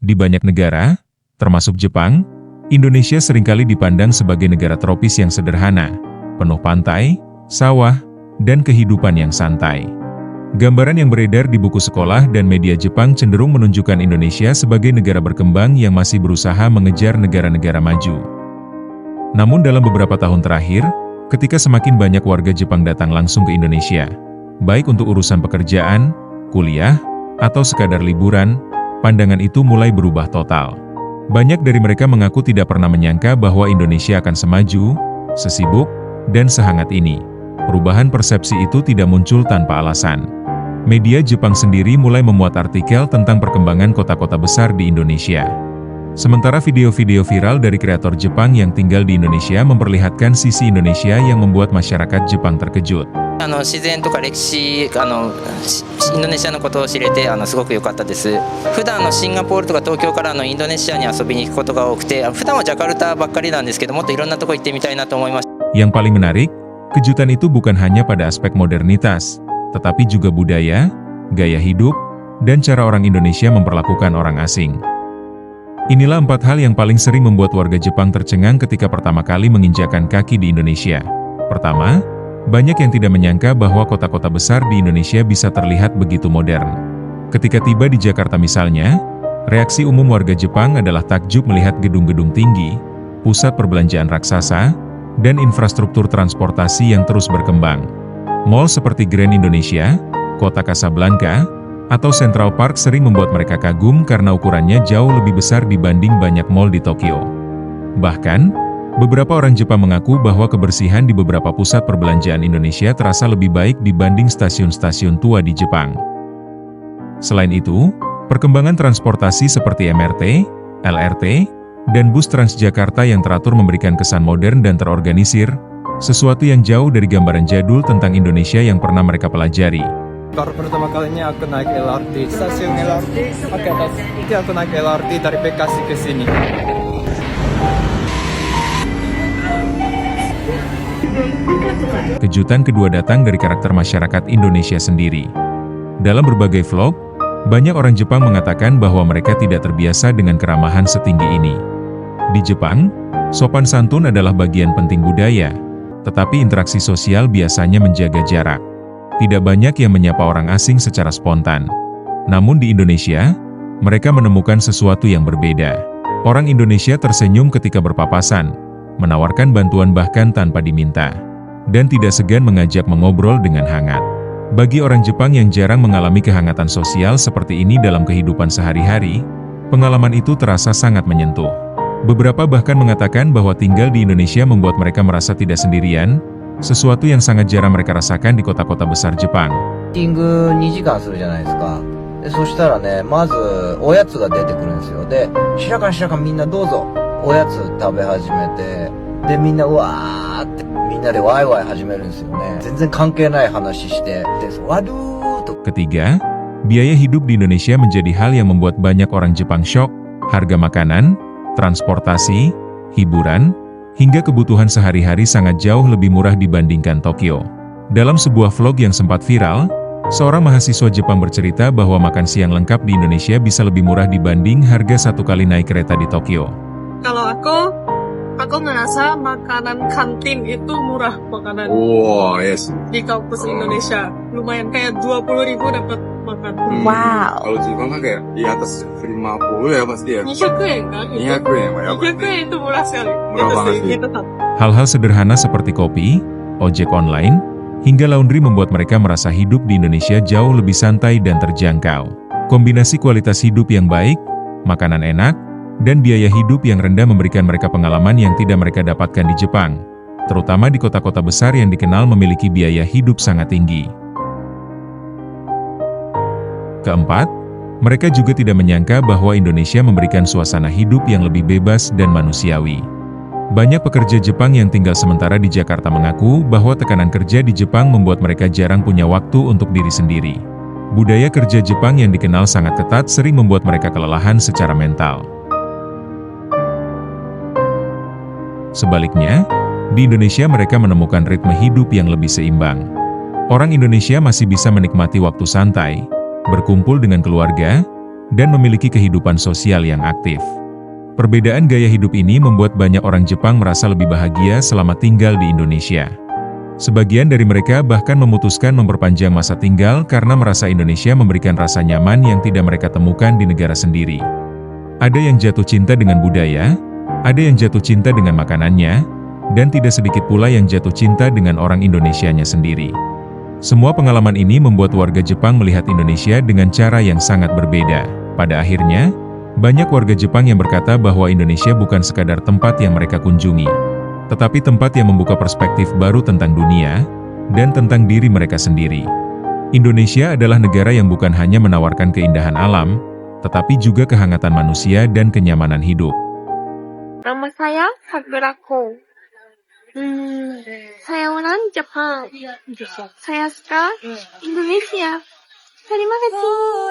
Di banyak negara, termasuk Jepang, Indonesia seringkali dipandang sebagai negara tropis yang sederhana, penuh pantai, sawah, dan kehidupan yang santai. Gambaran yang beredar di buku sekolah dan media Jepang cenderung menunjukkan Indonesia sebagai negara berkembang yang masih berusaha mengejar negara-negara maju. Namun dalam beberapa tahun terakhir, ketika semakin banyak warga Jepang datang langsung ke Indonesia, baik untuk urusan pekerjaan, kuliah, atau sekadar liburan, pandangan itu mulai berubah total. Banyak dari mereka mengaku tidak pernah menyangka bahwa Indonesia akan semaju, sesibuk, dan sehangat ini. Perubahan persepsi itu tidak muncul tanpa alasan. Media Jepang sendiri mulai memuat artikel tentang perkembangan kota-kota besar di Indonesia. Sementara video-video viral dari kreator Jepang yang tinggal di Indonesia memperlihatkan sisi Indonesia yang membuat masyarakat Jepang terkejut. 自然とか歴史インドネシアのことを知れてすごく良かったです。普段シンガポールとか東京からインドネシアに遊びに行くことが多くて、普段はジャカルタばっかりなんですけど、もっといろんなとこ行ってみたいなと思います。 Yang paling menarik, kejutan itu bukan hanya pada aspek modernitas, tetapi juga budaya, gaya hidup, dan cara orang Indonesia memperlakukan orang asing. Inilah 4 hal yang paling sering membuat warga Jepang tercengang ketika pertama kali menginjakan kaki di Indonesia. Pertama, banyak yang tidak menyangka bahwa kota-kota besar di Indonesia bisa terlihat begitu modern. Ketika tiba di Jakarta misalnya, reaksi umum warga Jepang adalah takjub melihat gedung-gedung tinggi, pusat perbelanjaan raksasa, dan infrastruktur transportasi yang terus berkembang. Mall seperti Grand Indonesia, Kota Casablanca, atau Central Park sering membuat mereka kagum karena ukurannya jauh lebih besar dibanding banyak mall di Tokyo. Bahkan, beberapa orang Jepang mengaku bahwa kebersihan di beberapa pusat perbelanjaan Indonesia terasa lebih baik dibanding stasiun-stasiun tua di Jepang. Selain itu, perkembangan transportasi seperti MRT, LRT, dan bus Transjakarta yang teratur memberikan kesan modern dan terorganisir, sesuatu yang jauh dari gambaran jadul tentang Indonesia yang pernah mereka pelajari. Baru pertama kalinya aku naik LRT, stasiun LRT, pakai atas. Jadi aku naik LRT dari Bekasi ke sini. Kejutan kedua datang dari karakter masyarakat Indonesia sendiri. Dalam berbagai vlog, banyak orang Jepang mengatakan bahwa mereka tidak terbiasa dengan keramahan setinggi ini. Di Jepang, sopan santun adalah bagian penting budaya, tetapi interaksi sosial biasanya menjaga jarak. Tidak banyak yang menyapa orang asing secara spontan. Namun di Indonesia, mereka menemukan sesuatu yang berbeda. Orang Indonesia tersenyum ketika berpapasan, menawarkan bantuan bahkan tanpa diminta, dan tidak segan mengajak mengobrol dengan hangat. Bagi orang Jepang yang jarang mengalami kehangatan sosial seperti ini dalam kehidupan sehari-hari, pengalaman itu terasa sangat menyentuh. Beberapa bahkan mengatakan bahwa tinggal di Indonesia membuat mereka merasa tidak sendirian, sesuatu yang sangat jarang mereka rasakan di kota-kota besar Jepang. 2時間するじゃないですか。でそしたらね、まずおやつが出てくるんですよ。で、白かみんなどうぞ。おやつ食べ始めて、でみんなうわーってみんなでワイワイ始めるんですよね。全然関係ない話して、でwaduh tuh. Ketiga, biaya hidup di Indonesia menjadi hal yang membuat banyak orang Jepang syok. Harga makanan, transportasi, hiburan, hingga kebutuhan sehari-hari sangat jauh lebih murah dibandingkan Tokyo. Dalam sebuah vlog yang sempat viral, seorang mahasiswa Jepang bercerita bahwa makan siang lengkap di Indonesia bisa lebih murah dibanding harga 1 kali naik kereta di Tokyo. Kalau aku ngerasa makanan kantin itu murah makanan. Oh, yes. Di kampus Indonesia. Lumayan kayak 20.000 dapat makan. Wow. Kalau Jepang kan kayak di atas 50 ya pasti ya. 200 yen kan? 200 yen, ya pasti. 200 yen itu murah sekali. Murah banget sih. Hal-hal sederhana seperti kopi, ojek online, hingga laundry membuat mereka merasa hidup di Indonesia jauh lebih santai dan terjangkau. Kombinasi kualitas hidup yang baik, makanan enak, dan biaya hidup yang rendah memberikan mereka pengalaman yang tidak mereka dapatkan di Jepang, terutama di kota-kota besar yang dikenal memiliki biaya hidup sangat tinggi. Keempat, mereka juga tidak menyangka bahwa Indonesia memberikan suasana hidup yang lebih bebas dan manusiawi. Banyak pekerja Jepang yang tinggal sementara di Jakarta mengaku bahwa tekanan kerja di Jepang membuat mereka jarang punya waktu untuk diri sendiri. Budaya kerja Jepang yang dikenal sangat ketat sering membuat mereka kelelahan secara mental. Sebaliknya, di Indonesia mereka menemukan ritme hidup yang lebih seimbang. Orang Indonesia masih bisa menikmati waktu santai, berkumpul dengan keluarga, dan memiliki kehidupan sosial yang aktif. Perbedaan gaya hidup ini membuat banyak orang Jepang merasa lebih bahagia selama tinggal di Indonesia. Sebagian dari mereka bahkan memutuskan memperpanjang masa tinggal karena merasa Indonesia memberikan rasa nyaman yang tidak mereka temukan di negara sendiri. Ada yang jatuh cinta dengan budaya, ada yang jatuh cinta dengan makanannya, dan tidak sedikit pula yang jatuh cinta dengan orang Indonesianya sendiri. Semua pengalaman ini membuat warga Jepang melihat Indonesia dengan cara yang sangat berbeda. Pada akhirnya, banyak warga Jepang yang berkata bahwa Indonesia bukan sekadar tempat yang mereka kunjungi, tetapi tempat yang membuka perspektif baru tentang dunia, dan tentang diri mereka sendiri. Indonesia adalah negara yang bukan hanya menawarkan keindahan alam, tetapi juga kehangatan manusia dan kenyamanan hidup. Nama saya Sakurako. Saya orang Jepang. Saya suka Indonesia. Terima kasih.